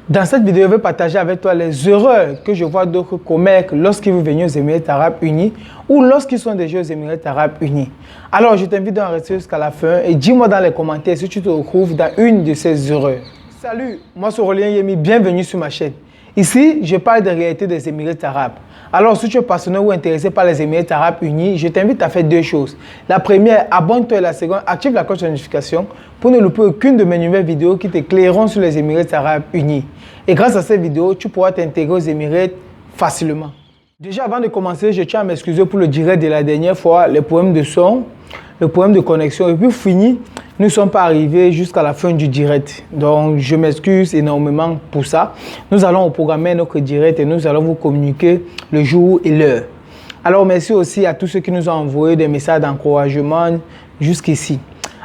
Dans cette vidéo, je vais partager avec toi les erreurs que je vois d'autres commettre lorsqu'ils veulent venir aux Émirats Arabes Unis ou lorsqu'ils sont déjà aux Émirats Arabes Unis. Alors, je t'invite à rester jusqu'à la fin et dis-moi dans les commentaires si tu te retrouves dans une de ces erreurs. Salut, moi c'est Aurélien Yemi, bienvenue sur ma chaîne. Ici, je parle des réalités des Émirats Arabes. Alors, si tu es passionné ou intéressé par les Émirats Arabes Unis, je t'invite à faire deux choses. La première, abonne-toi et la seconde, active la cloche de notification pour ne louper aucune de mes nouvelles vidéos qui t'éclaireront sur les Émirats Arabes Unis. Et grâce à cette vidéo, tu pourras t'intégrer aux Émirats facilement. Déjà, avant de commencer, je tiens à m'excuser pour le direct de la dernière fois, les problèmes de son, le problème de connexion. Et puis fini, nous ne sommes pas arrivés jusqu'à la fin du direct. Donc, je m'excuse énormément pour ça. Nous allons programmer notre direct et nous allons vous communiquer le jour et l'heure. Alors, merci aussi à tous ceux qui nous ont envoyé des messages d'encouragement jusqu'ici.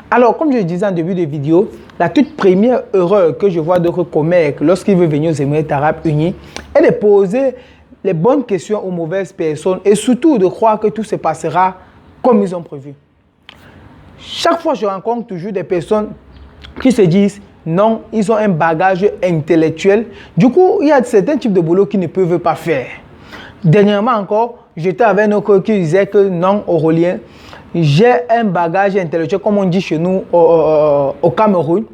Alors, comme je le disais en début de vidéo, la toute première erreur que je vois d'autres commettre lorsqu'ils veulent venir aux Émirats Arabes Unis est de poser les bonnes questions aux mauvaises personnes et surtout de croire que tout se passera comme ils ont prévu. Chaque fois, je rencontre toujours des personnes qui se disent non, ils ont un bagage intellectuel. Du coup, il y a certains types de boulot qu'ils ne peuvent pas faire. Dernièrement encore, j'étais avec un autre qui disait que non, Aurélien, j'ai un bagage intellectuel, comme on dit chez nous au Cameroun,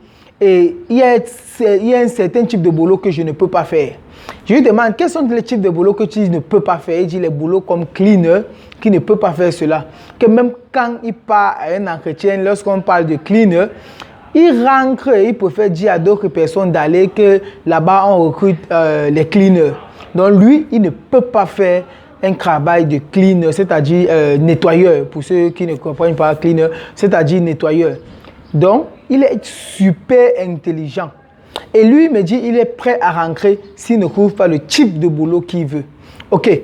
et il y a un certain type de boulot que je ne peux pas faire. Je lui demande quels sont les types de boulot que tu ne peux pas faire. Il dit les boulots comme cleaner, qui ne peut pas faire cela. Que même quand il part à un entretien, lorsqu'on parle de cleaner, il rentre et il préfère dire à d'autres personnes d'aller que là-bas on recrute les cleaners. Donc lui, il ne peut pas faire un travail de cleaner, c'est-à-dire nettoyeur, pour ceux qui ne comprennent pas cleaner, c'est-à-dire nettoyeur. Donc, il est super intelligent. Et lui, il me dit, il est prêt à rentrer s'il ne trouve pas le type de boulot qu'il veut. Ok.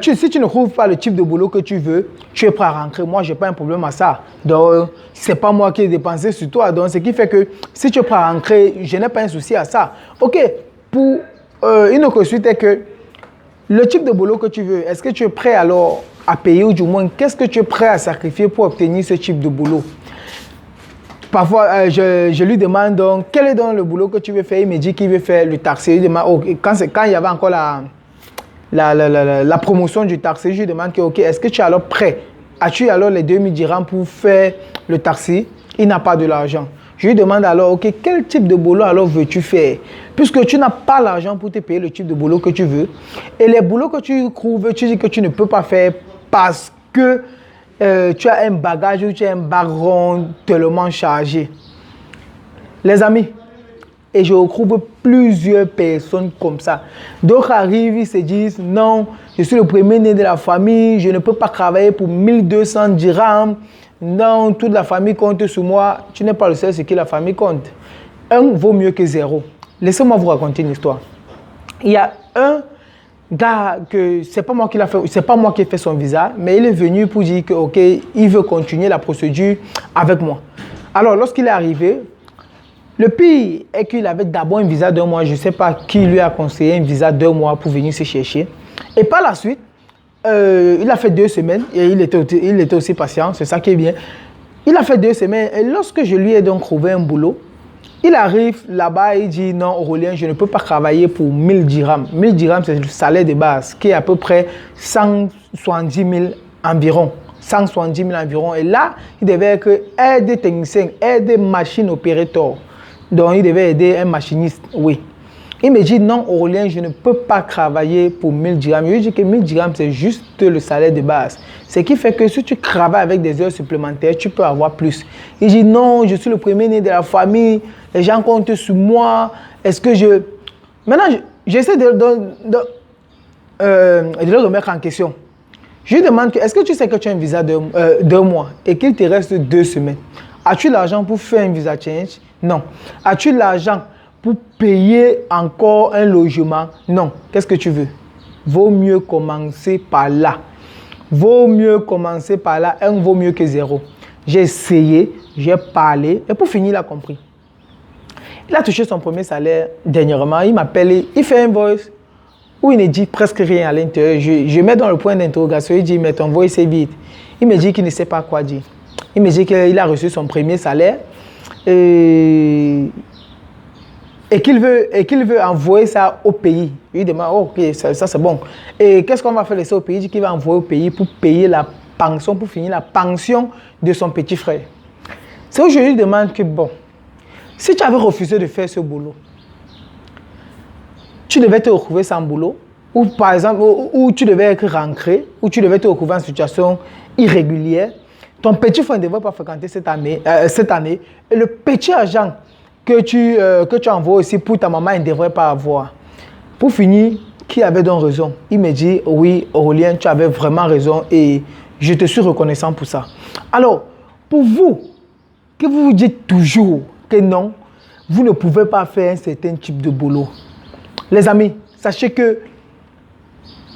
Si tu ne trouves pas le type de boulot que tu veux, tu es prêt à rentrer. Moi, je n'ai pas un problème à ça. Donc, ce n'est pas moi qui ai dépensé sur toi. Donc, ce qui fait que si tu es prêt à rentrer, je n'ai pas un souci à ça. Ok. Pour une autre suite est que le type de boulot que tu veux, est-ce que tu es prêt alors à payer ou du moins, qu'est-ce que tu es prêt à sacrifier pour obtenir ce type de boulot? Parfois, je lui demande donc, quel est donc le boulot que tu veux faire? Il me dit qu'il veut faire le taxi. Il demande, oh, quand il y avait encore la promotion du taxi, je lui demande, que, ok, est-ce que tu es alors prêt? As-tu alors les 2000 dirhams pour faire le taxi? Il n'a pas de l'argent. Je lui demande alors, ok, quel type de boulot alors veux-tu faire? Puisque tu n'as pas l'argent pour te payer le type de boulot que tu veux. Et les boulots que tu trouves, tu dis que tu ne peux pas faire parce que tu as un bagage ou tu as un background tellement chargé. Les amis, et je retrouve plusieurs personnes comme ça. D'autres arrivent, ils se disent, non, je suis le premier-né de la famille, je ne peux pas travailler pour 1200 dirhams. Non, toute la famille compte sur moi. Tu n'es pas le seul, c'est que la famille compte. Un vaut mieux que zéro. Laissez-moi vous raconter une histoire. Il y a un gars que c'est pas moi qui l'a fait, c'est pas moi qui ai fait son visa, mais il est venu pour dire que ok, il veut continuer la procédure avec moi. Alors lorsqu'il est arrivé, le pire est qu'il avait d'abord un visa d'1 mois. Je ne sais pas qui lui a conseillé un visa d'1 mois pour venir se chercher. Et par la suite, il a fait 2 semaines et il était aussi patient, c'est ça qui est bien. Il a fait 2 semaines et lorsque je lui ai donc trouvé un boulot, il arrive là-bas et il dit non, Aurélien, je ne peux pas travailler pour 1000 dirhams. 1000 dirhams, c'est le salaire de base qui est à peu près 170 000 environ. 170 000 environ. Et là, il devait aider technicien, aider machine opérateur. Donc, il devait aider un machiniste, oui. Il me dit non, Aurélien, je ne peux pas travailler pour 1000 dirhams. Je lui dis que 1000 dirhams, c'est juste le salaire de base. Ce qui fait que si tu travailles avec des heures supplémentaires, tu peux avoir plus. Il dit non, je suis le premier-né de la famille, les gens comptent sur moi. Est-ce que je... Maintenant, j'essaie de le remettre en question. Je lui demande, est-ce que tu sais que tu as un visa d'1 mois et qu'il te reste 2 semaines? As-tu l'argent pour faire un visa change? Non. As-tu l'argent pour payer encore un logement? Non. Qu'est-ce que tu veux? Vaut mieux commencer par là. Vaut mieux commencer par là. 1 vaut mieux que 0. J'ai essayé, j'ai parlé et pour finir, il a compris. Il a touché son premier salaire dernièrement. Il m'appelle, il fait un voice où il ne dit presque rien à l'intérieur. Je mets dans le point d'interrogation, il dit mais ton voice est vide. Il me dit qu'il ne sait pas quoi dire. Il me dit qu'il a reçu son premier salaire. Et et qu'il veut envoyer ça au pays. Il demande, oh, ok, ça c'est bon. Et qu'est-ce qu'on va faire laisser au pays? Il dit qu'il va envoyer au pays pour payer la pension, pour finir la pension de son petit frère. C'est où je lui demande que, bon, si tu avais refusé de faire ce boulot, tu devais te retrouver sans boulot, ou par exemple, où tu devais être rentré, ou tu devais te retrouver en situation irrégulière. Ton petit frère ne devrait pas fréquenter cette année, et le petit argent que tu envoies aussi pour ta maman, il ne devrait pas avoir. Pour finir, qui avait donc raison? Il me dit, oui, Aurélien, tu avais vraiment raison et je te suis reconnaissant pour ça. Alors, pour vous, que vous vous dites toujours que non, vous ne pouvez pas faire un certain type de boulot. Les amis, sachez que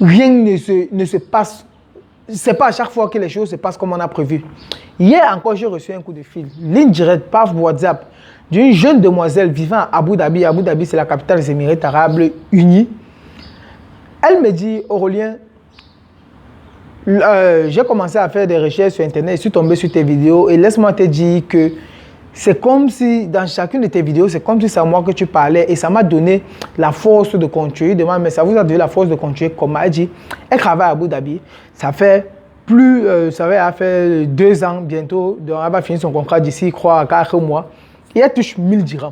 rien ne se passe. Ce n'est pas à chaque fois que les choses se passent comme on a prévu. Hier encore, j'ai reçu un coup de fil, ligne directe par WhatsApp, d'une jeune demoiselle vivant à Abu Dhabi. Abu Dhabi, c'est la capitale des Émirats Arabes Unis. Elle me dit, Aurélien, j'ai commencé à faire des recherches sur Internet, je suis tombé sur tes vidéos et laisse-moi te dire que c'est comme si, dans chacune de tes vidéos, c'est comme si c'est à moi que tu parlais et ça m'a donné la force de continuer. Je demande, mais ça vous a donné la force de continuer comment? Elle dit, elle travaille à Abu Dhabi, ça fait ça va faire 2 ans bientôt, donc elle va finir son contrat d'ici, je crois, à 4 mois. Et elle touche 1000 dirhams.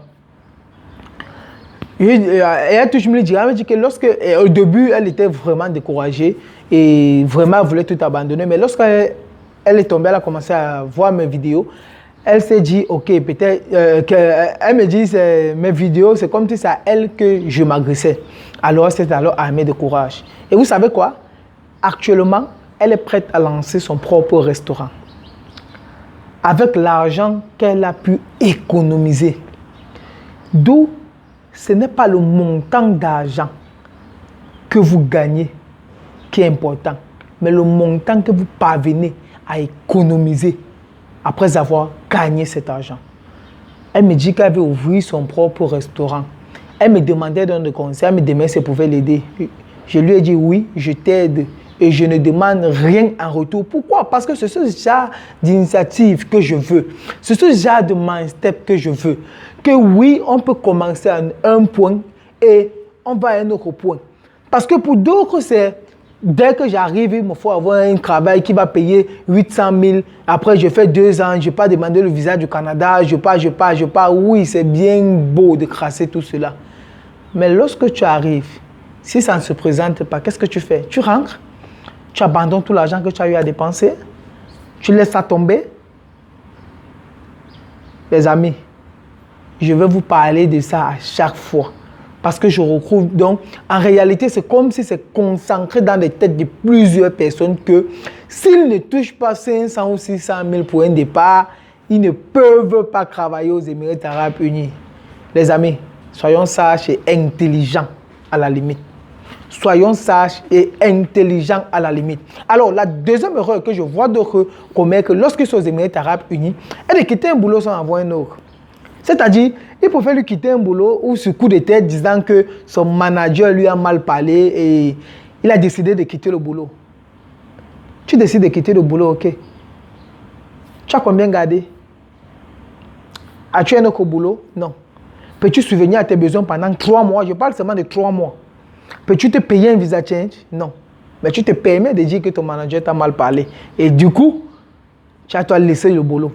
Et elle touche 1000 dirhams. Elle dit que au début, elle était vraiment découragée et vraiment elle voulait tout abandonner. Mais lorsqu'elle est tombée, elle a commencé à voir mes vidéos. Elle s'est dit, ok, peut-être, elle me dit, mes vidéos, c'est comme si c'est à elle que je m'agressais. Alors, c'est alors armée de courage. Et vous savez quoi? Actuellement, elle est prête à lancer son propre restaurant. Avec l'argent qu'elle a pu économiser. D'où, ce n'est pas le montant d'argent que vous gagnez qui est important, mais le montant que vous parvenez à économiser après avoir gagné cet argent. Elle me dit qu'elle veut ouvrir son propre restaurant. Elle me demandait dans le conseil, elle me demandait si elle pouvait l'aider. Je lui ai dit oui, je t'aide et je ne demande rien en retour. Pourquoi? Parce que c'est ce genre d'initiative que je veux. C'est ce genre de mindset que je veux. Que oui, on peut commencer à un point et on va à un autre point. Parce que pour d'autres, c'est dès que j'arrive, il me faut avoir un travail qui va payer 800 000. Après, je fais 2 ans, je n'ai pas demandé le visa du Canada, je pars. Oui, c'est bien beau de crasser tout cela. Mais lorsque tu arrives, si ça ne se présente pas, qu'est-ce que tu fais? Tu rentres, tu abandonnes tout l'argent que tu as eu à dépenser, tu laisses ça tomber. Les amis, je vais vous parler de ça à chaque fois. Parce que je retrouve, donc, en réalité, c'est comme si c'est concentré dans les têtes de plusieurs personnes que s'ils ne touchent pas 500 ou 600 000 pour un départ, ils ne peuvent pas travailler aux Émirats Arabes Unis. Les amis, soyons sages et intelligents à la limite. Soyons sages et intelligents à la limite. Alors, la deuxième erreur que je vois d'autres commettre lorsqu'ils sont aux Émirats Arabes Unis est de quitter un boulot sans avoir un autre. C'est-à-dire, il préfère lui quitter un boulot ou ce coup de tête disant que son manager lui a mal parlé et il a décidé de quitter le boulot. Tu décides de quitter le boulot, ok. Tu as combien gardé? As-tu un autre boulot? Non. Peux-tu subvenir à tes besoins pendant 3 mois? Je parle seulement de 3 mois. Peux-tu te payer un visa change? Non. Mais tu te permets de dire que ton manager t'a mal parlé. Et du coup, tu as toi laissé le boulot.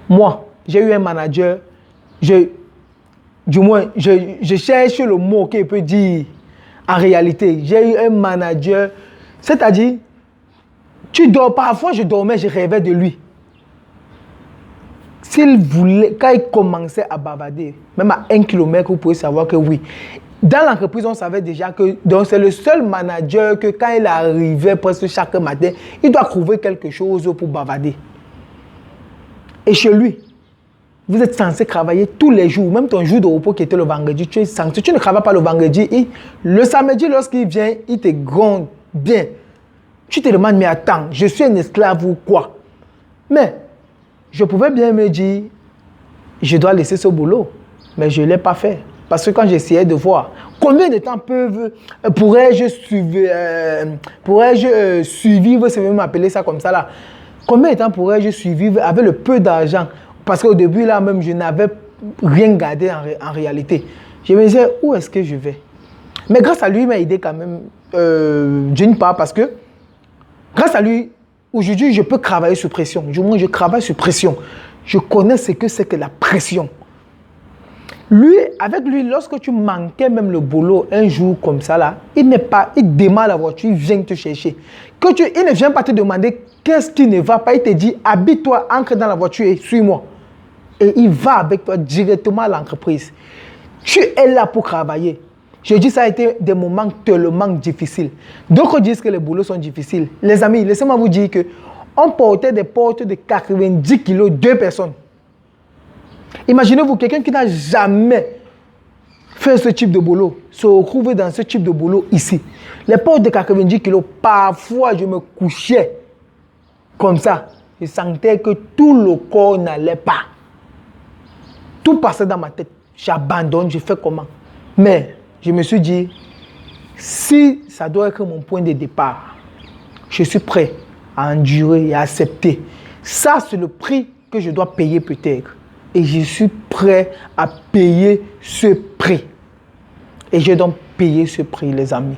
Moi, j'ai eu un manager, je cherche le mot qu'il peut dire en réalité. J'ai eu un manager, c'est-à-dire, tu dors, parfois je dormais, je rêvais de lui. S'il voulait, quand il commençait à bavarder, même à 1 kilomètre, vous pouvez savoir que oui. Dans l'entreprise, on savait déjà que c'est le seul manager que quand il arrivait presque chaque matin, il doit trouver quelque chose pour bavarder. Et chez lui, vous êtes censé travailler tous les jours, même ton jour de repos qui était le vendredi, tu es censé, tu ne travailles pas le vendredi, le samedi lorsqu'il vient, il te gronde bien. Tu te demandes, mais attends, je suis un esclave ou quoi? Mais je pouvais bien me dire, je dois laisser ce boulot, mais je ne l'ai pas fait. Parce que quand j'essayais de voir combien de temps pourrais-je suivre, si vous m'appelez ça comme ça là, combien de temps pourrais-je suivre avec le peu d'argent? Parce qu'au début là même, je n'avais rien garder en réalité. Je me disais, où est-ce que je vais? Mais grâce à lui, il m'a aidé quand même, d'une part, parce que grâce à lui, aujourd'hui, je peux travailler sous pression. Du moins, je travaille sous pression. Je connais ce que c'est que la pression. Lui, avec lui, lorsque tu manquais même le boulot un jour comme ça, là, il démarre la voiture, il vient te chercher. Il ne vient pas te demander qu'est-ce qui ne va pas. Il te dit, habille-toi, entre dans la voiture et suis-moi. Et il va avec toi directement à l'entreprise. Tu es là pour travailler. Je dis, ça a été des moments tellement difficiles. D'autres disent que les boulots sont difficiles. Les amis, laissez-moi vous dire qu'on portait des portes de 90 kilos, 2 personnes. Imaginez-vous, quelqu'un qui n'a jamais fait ce type de boulot, se retrouve dans ce type de boulot ici. Les portes de 90 kilos, parfois je me couchais comme ça. Je sentais que tout le corps n'allait pas. Tout passait dans ma tête. J'abandonne, je fais comment? Mais je me suis dit, si ça doit être mon point de départ, je suis prêt à endurer et à accepter. Ça, c'est le prix que je dois payer peut-être. Et je suis prêt à payer ce prix. Et j'ai donc payé ce prix, les amis.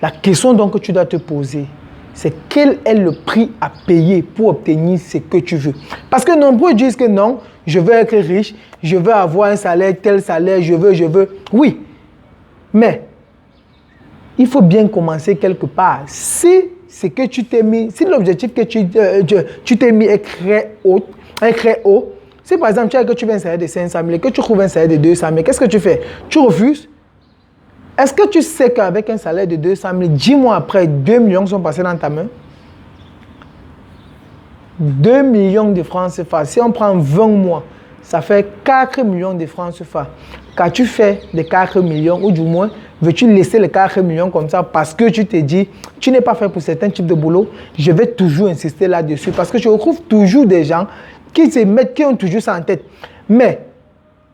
La question donc que tu dois te poser, c'est quel est le prix à payer pour obtenir ce que tu veux. Parce que nombreux disent que non, je veux être riche, je veux avoir un salaire, tel salaire, je veux. Oui, mais il faut bien commencer quelque part. Si ce que tu t'es mis, si l'objectif que tu t'es mis est très haut, si par exemple tu veux un salaire de 500 000 et que tu trouves un salaire de 200 000, qu'est-ce que tu fais? Tu refuses? Est-ce que tu sais qu'avec un salaire de 200 000, 10 mois après, 2 millions sont passés dans ta main? 2 millions de francs CFA. Si on prend 20 mois, ça fait 4 millions de francs CFA. Qu'as-tu fait de 4 millions, ou du moins, veux-tu laisser les 4 millions comme ça parce que tu te dis, tu n'es pas fait pour certains types de boulot? Je vais toujours insister là-dessus parce que je retrouve toujours des gens qui ont toujours ça en tête. Mais,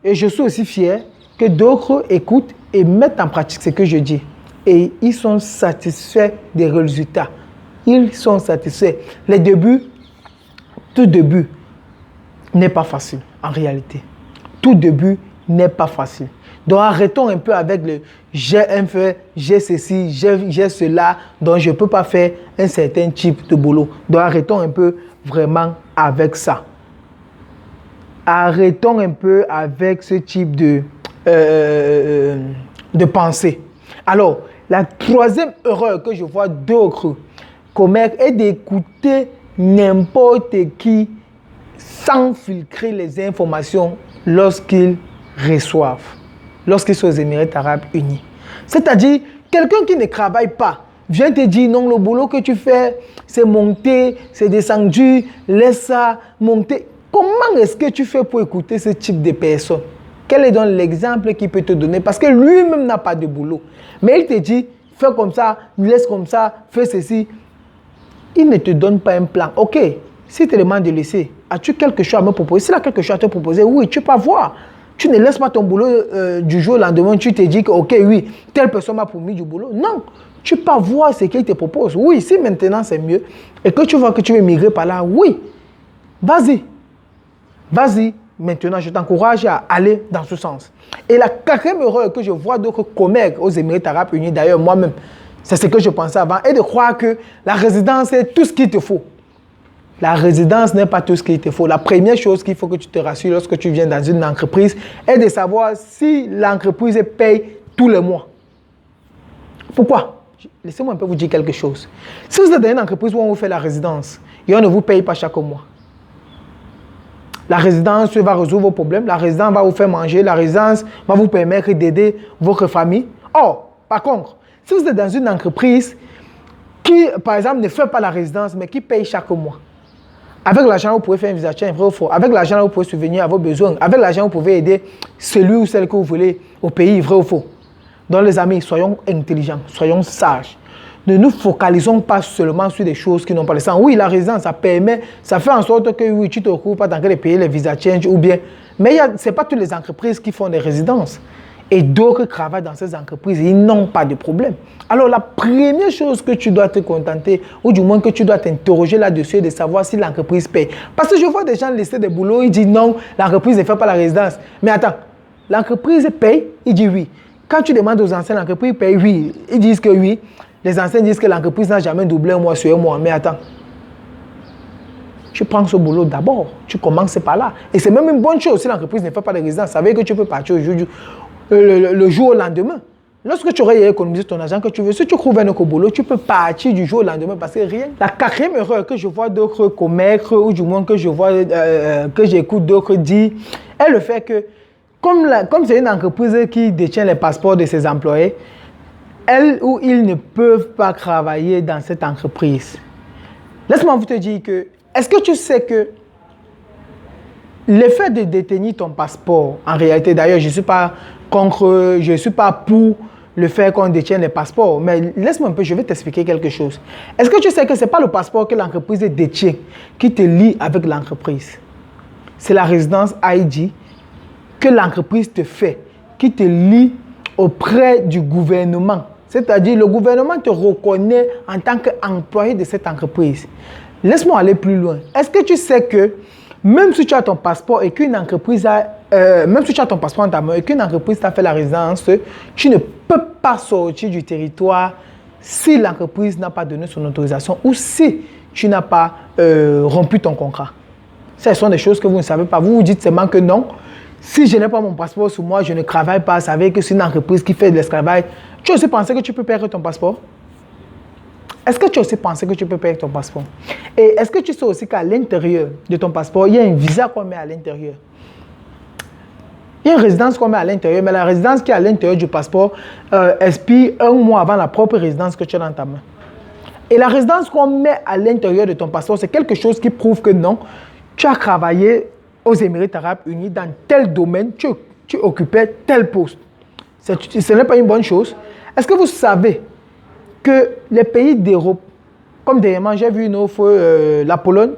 et je suis aussi fier que d'autres écoutent et mettent en pratique ce que je dis. Et ils sont satisfaits des résultats. Ils sont satisfaits. Les débuts, tout début n'est pas facile en réalité. Tout début n'est pas facile. Donc arrêtons un peu avec le j'ai un peu, j'ai ceci, j'ai cela, donc je ne peux pas faire un certain type de boulot. Donc arrêtons un peu vraiment avec ça. Arrêtons un peu avec ce type de pensée. Alors, la troisième erreur que je vois d'autres commettre est d'écouter n'importe qui sans filtrer les informations lorsqu'ils reçoivent, lorsqu'ils sont aux Émirats Arabes Unis. C'est-à-dire, quelqu'un qui ne travaille pas vient te dire non, le boulot que tu fais, c'est monter, c'est descendu, laisse ça monter. Comment est-ce que tu fais pour écouter ce type de personnes? Quel est donc l'exemple qu'il peut te donner? Parce que lui-même n'a pas de boulot. Mais il te dit, fais comme ça, laisse comme ça, fais ceci. Il ne te donne pas un plan. Ok, s'il te demande de laisser, as-tu quelque chose à me proposer? S'il a quelque chose à te proposer, oui, tu peux voir. Tu ne laisses pas ton boulot du jour au lendemain, tu te dis que, ok, oui, telle personne m'a promis du boulot. Non, tu peux voir ce qu'il te propose. Oui, si maintenant c'est mieux et que tu vois que tu veux migrer par là, oui, vas-y. Vas-y, maintenant je t'encourage à aller dans ce sens. Et la quatrième erreur que je vois d'autres commettre aux Émirats Arabes Unis, d'ailleurs moi-même, c'est ce que je pensais avant, est de croire que la résidence est tout ce qu'il te faut. La résidence n'est pas tout ce qu'il te faut. La première chose qu'il faut que tu te rassures lorsque tu viens dans une entreprise est de savoir si l'entreprise paye tous les mois. Pourquoi? Laissez-moi un peu vous dire quelque chose. Si vous êtes dans une entreprise où on vous fait la résidence et on ne vous paye pas chaque mois, la résidence va résoudre vos problèmes, la résidence va vous faire manger, la résidence va vous permettre d'aider votre famille. Or, par contre, si vous êtes dans une entreprise qui, par exemple, ne fait pas la résidence, mais qui paye chaque mois, avec l'argent, vous pouvez faire un visa change, vrai ou faux. Avec l'argent, vous pouvez subvenir à vos besoins. Avec l'argent, vous pouvez aider celui ou celle que vous voulez au pays, vrai ou faux. Donc, les amis, soyons intelligents, soyons sages. Ne nous focalisons pas seulement sur des choses qui n'ont pas de sens. Oui, la résidence, ça permet, ça fait en sorte que oui, tu ne te retrouves pas dans train de payer les visa change ou bien. Mais ce n'est pas toutes les entreprises qui font des résidences. et d'autres travaillent dans ces entreprises et ils n'ont pas de problème. Alors la première chose que tu dois te contenter, ou du moins que tu dois t'interroger là-dessus, est de savoir si l'entreprise paye. Parce que je vois des gens lister des boulots, ils disent non, l'entreprise ne fait pas la résidence. Mais attends, l'entreprise paye, ils disent oui. Quand tu demandes aux anciens, l'entreprise paye, oui. Ils disent que oui. Les anciens disent que l'entreprise n'a jamais doublé un mois sur un mois. Mais attends, tu prends ce boulot d'abord. Tu commences par là. Et c'est même une bonne chose si l'entreprise ne fait pas de résidence. Ça veut dire que tu peux partir le jour au lendemain. Lorsque tu aurais économisé ton argent que tu veux, si tu trouves un autre boulot, tu peux partir du jour au lendemain parce que rien. La quatrième erreur que je vois d'autres commettre, ou du moins que je vois, que j'écoute d'autres dire, est le fait que comme c'est une entreprise qui détient les passeports de ses employés, elle ou ils ne peuvent pas travailler dans cette entreprise. Laisse-moi vous te dire que, est-ce que tu sais que le fait de détenir ton passeport, en réalité, d'ailleurs, je ne suis pas contre, je ne suis pas pour le fait qu'on détienne les passeports, mais laisse-moi un peu, je vais t'expliquer quelque chose. Est-ce que tu sais que ce n'est pas le passeport que l'entreprise détient qui te lie avec l'entreprise? C'est la résidence ID que l'entreprise te fait, qui te lie auprès du gouvernement. C'est-à-dire, le gouvernement te reconnaît en tant qu'employé de cette entreprise. Laisse-moi aller plus loin. Est-ce que tu sais que même si tu as ton passeport et qu'une entreprise même si tu as ton passeport en ta main et qu'une entreprise t'a fait la résidence, tu ne peux pas sortir du territoire si l'entreprise n'a pas donné son autorisation ou si tu n'as pas rompu ton contrat. Ce sont des choses que vous ne savez pas. Vous vous dites seulement que non. Si je n'ai pas mon passeport sur moi, je ne travaille pas. Ça veut dire que c'est une entreprise qui fait de l'esclavage. Tu as aussi pensé que tu peux perdre ton passeport? Est-ce que tu as aussi pensé que tu peux perdre ton passeport? Et est-ce que tu sais aussi qu'à l'intérieur de ton passeport, il y a un visa qu'on met à l'intérieur? Il y a une résidence qu'on met à l'intérieur, mais la résidence qui est à l'intérieur du passeport expire un mois avant la propre résidence que tu as dans ta main. Et la résidence qu'on met à l'intérieur de ton passeport, c'est quelque chose qui prouve que non, tu as travaillé aux Émirats Arabes Unis dans tel domaine, tu occupais tel poste. Ce n'est pas une bonne chose. Est-ce que vous savez que les pays d'Europe, comme dernièrement, j'ai vu une offre, la Pologne,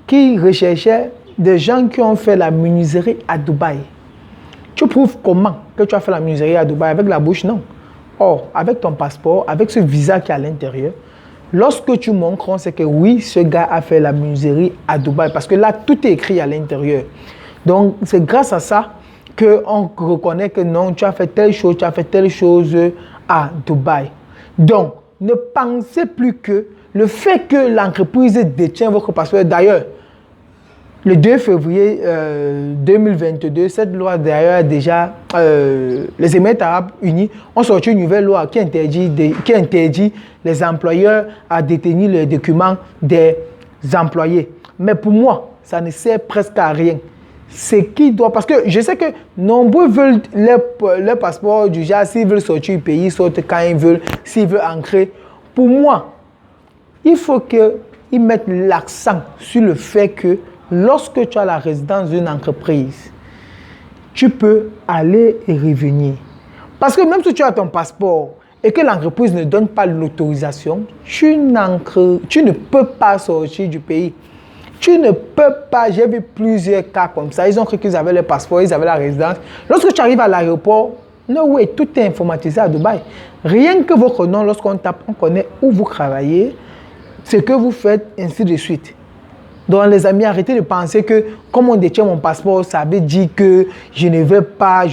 qui recherchait des gens qui ont fait la menuiserie à Dubaï. Tu prouves comment que tu as fait la menuiserie à Dubaï? Avec la bouche? Non. Or, avec ton passeport, avec ce visa qui est à l'intérieur, lorsque tu montres, on sait que oui, ce gars a fait la menuiserie à Dubaï. Parce que là, tout est écrit à l'intérieur. Donc, c'est grâce à ça qu'on reconnaît que non, tu as fait telle chose à Dubaï. Donc, ne pensez plus que le fait que l'entreprise détient votre passeport, d'ailleurs, le 2 février 2022, cette loi d'ailleurs déjà, les Émirats Arabes Unis ont sorti une nouvelle loi qui interdit les employeurs à détenir les documents des employés. Mais pour moi, ça ne sert presque à rien. C'est qui doit, parce que je sais que nombreux veulent leur passeport du genre, s'ils veulent sortir du pays, ils sortent quand ils veulent, s'ils veulent ancrer. Pour moi, il faut qu'ils mettent l'accent sur le fait que lorsque tu as la résidence d'une entreprise, tu peux aller et revenir. Parce que même si tu as ton passeport et que l'entreprise ne donne pas l'autorisation, tu ne peux pas sortir du pays. Tu ne peux pas, j'ai vu plusieurs cas comme ça, ils ont cru qu'ils avaient le passeport, ils avaient la résidence. Lorsque tu arrives à l'aéroport, no way, tout est informatisé à Dubaï. Rien que votre nom, lorsqu'on tape, on connaît où vous travaillez, ce que vous faites, ainsi de suite. Donc les amis, arrêtez de penser que comme on détient mon passeport, ça veut dire que je ne veux pas.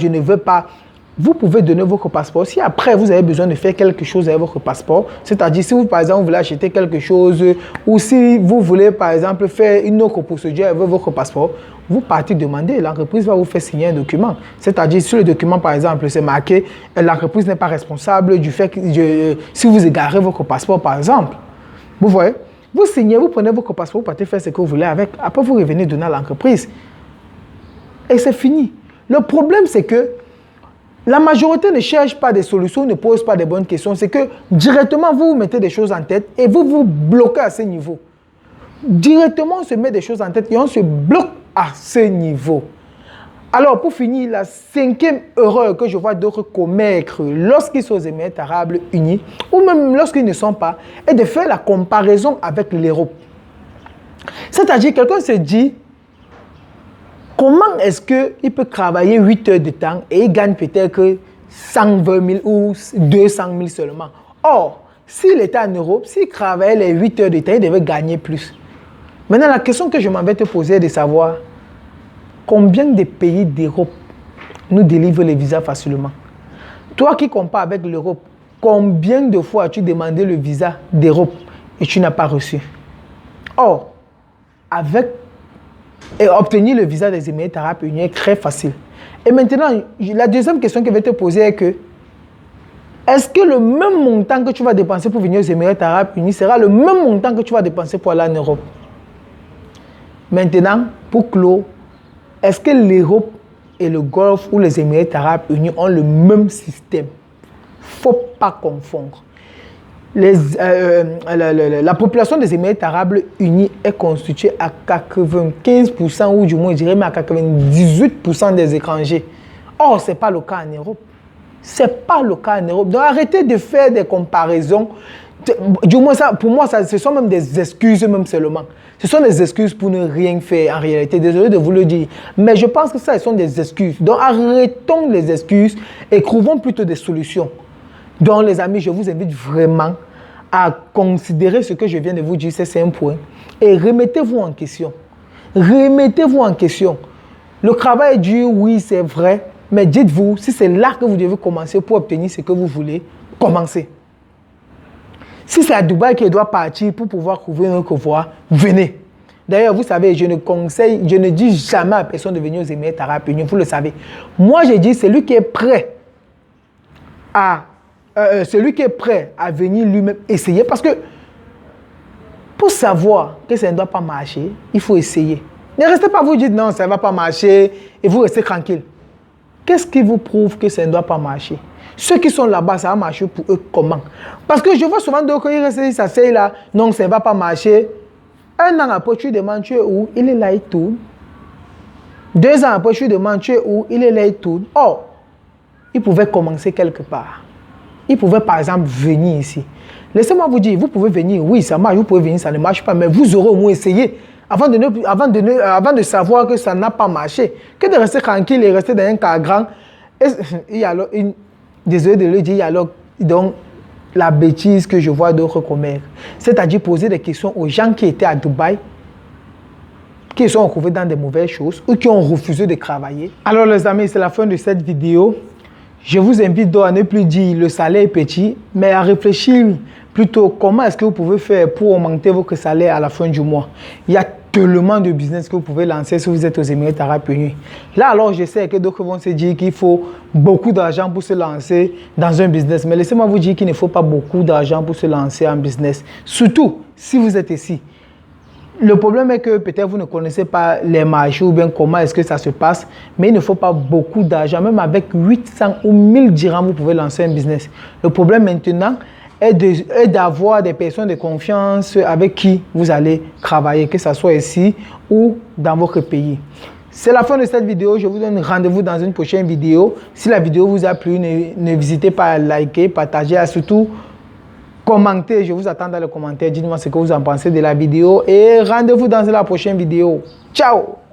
Vous pouvez donner votre passeport. Si après vous avez besoin de faire quelque chose avec votre passeport, c'est-à-dire si vous par exemple vous voulez acheter quelque chose ou si vous voulez par exemple faire une autre procédure avec votre passeport, vous partez demander, l'entreprise va vous faire signer un document. C'est-à-dire sur le document par exemple, c'est marqué l'entreprise n'est pas responsable du fait que si vous égarez votre passeport par exemple. Vous voyez? Vous signez, vous prenez votre passeport, vous partez faire ce que vous voulez avec. Après, vous revenez donner à l'entreprise. Et c'est fini. Le problème, c'est que la majorité ne cherche pas des solutions, ne pose pas de bonnes questions. C'est que directement, vous vous mettez des choses en tête et vous vous bloquez à ce niveau. Directement, on se met des choses en tête et on se bloque à ce niveau. Alors, pour finir, la cinquième erreur que je vois d'autres commettre lorsqu'ils sont aux Émirats Arabes Unis, ou même lorsqu'ils ne sont pas, est de faire la comparaison avec l'Europe. C'est-à-dire, quelqu'un se dit, comment est-ce qu'il peut travailler 8 heures de temps et il gagne peut-être 120 000 ou 200 000 seulement. Or, s'il était en Europe, s'il travaillait les 8 heures de temps, il devait gagner plus. Maintenant, la question que je m'en vais te poser est de savoir combien de pays d'Europe nous délivrent les visas facilement. Toi qui compares avec l'Europe, combien de fois as-tu demandé le visa d'Europe et tu n'as pas reçu? Or, obtenir le visa des Émirats Arabes Unis est très facile. Et maintenant, la deuxième question que je vais te poser est que est-ce que le même montant que tu vas dépenser pour venir aux Émirats Arabes Unis sera le même montant que tu vas dépenser pour aller en Europe? Maintenant, pour clore, est-ce que l'Europe et le Golfe ou les Émirats Arabes Unis ont le même système? Il ne faut pas confondre. La population des Émirats Arabes Unis est constituée à 95% ou du moins je dirais même à 98% des étrangers. Or, ce n'est pas le cas en Europe. Ce n'est pas le cas en Europe. Donc arrêtez de faire des comparaisons. Du moins, pour moi, ce sont même des excuses même seulement. Ce sont des excuses pour ne rien faire en réalité. Désolé de vous le dire. Mais je pense que ça, ce sont des excuses. Donc arrêtons les excuses et trouvons plutôt des solutions. Donc les amis, je vous invite vraiment à considérer ce que je viens de vous dire, c'est un point. Et remettez-vous en question. Remettez-vous en question. Le travail est dur, oui, c'est vrai. Mais dites-vous, si c'est là que vous devez commencer pour obtenir ce que vous voulez, commencez. Si c'est à Dubaï qu'il doit partir pour pouvoir couvrir notre voie, venez. D'ailleurs, vous savez, je ne dis jamais à personne de venir aux Émirats Arabes Unis, vous le savez. Moi, je dis, celui qui est prêt à venir lui-même essayer, parce que pour savoir que ça ne doit pas marcher, il faut essayer. Ne restez pas vous dire non, ça ne va pas marcher et vous restez tranquille. Qu'est-ce qui vous prouve que ça ne doit pas marcher? Ceux qui sont là-bas, ça va marcher pour eux comment? Parce que je vois souvent d'autres qui restent, ça c'est là, non, ça ne va pas marcher. Un an après, tu demandes, tu es où? Il est là, il tourne. 2 ans après, tu demandes, tu es où? Il est là, il tourne. Or, il pouvait commencer quelque part. Il pouvait par exemple venir ici. Laissez-moi vous dire, vous pouvez venir, oui, ça marche, vous pouvez venir, ça ne marche pas, mais vous aurez au moins essayé avant de savoir que ça n'a pas marché. Que de rester tranquille et rester dans un cas grand. Désolé de le dire, il y a donc la bêtise que je vois d'autres commerces. C'est-à-dire poser des questions aux gens qui étaient à Dubaï, qui sont retrouvés dans de mauvaises choses ou qui ont refusé de travailler. Alors les amis, c'est la fin de cette vidéo. Je vous invite donc à ne plus dire le salaire est petit, mais à réfléchir plutôt comment est-ce que vous pouvez faire pour augmenter votre salaire à la fin du mois. Il y a tellement de business que vous pouvez lancer si vous êtes aux Émirats Arabes Unis. Là alors, je sais que d'autres vont se dire qu'il faut beaucoup d'argent pour se lancer dans un business. Mais laissez-moi vous dire qu'il ne faut pas beaucoup d'argent pour se lancer en business. Surtout si vous êtes ici. Le problème est que peut-être vous ne connaissez pas les marchés ou bien comment est-ce que ça se passe, mais il ne faut pas beaucoup d'argent. Même avec 800 ou 1000 dirhams, vous pouvez lancer un business. Le problème maintenant est d'avoir des personnes de confiance avec qui vous allez travailler, que ce soit ici ou dans votre pays. C'est la fin de cette vidéo. Je vous donne rendez-vous dans une prochaine vidéo. Si la vidéo vous a plu, n'hésitez pas à liker, partager et surtout commentez. Je vous attends dans les commentaires. Dites-moi ce que vous en pensez de la vidéo et rendez-vous dans la prochaine vidéo. Ciao!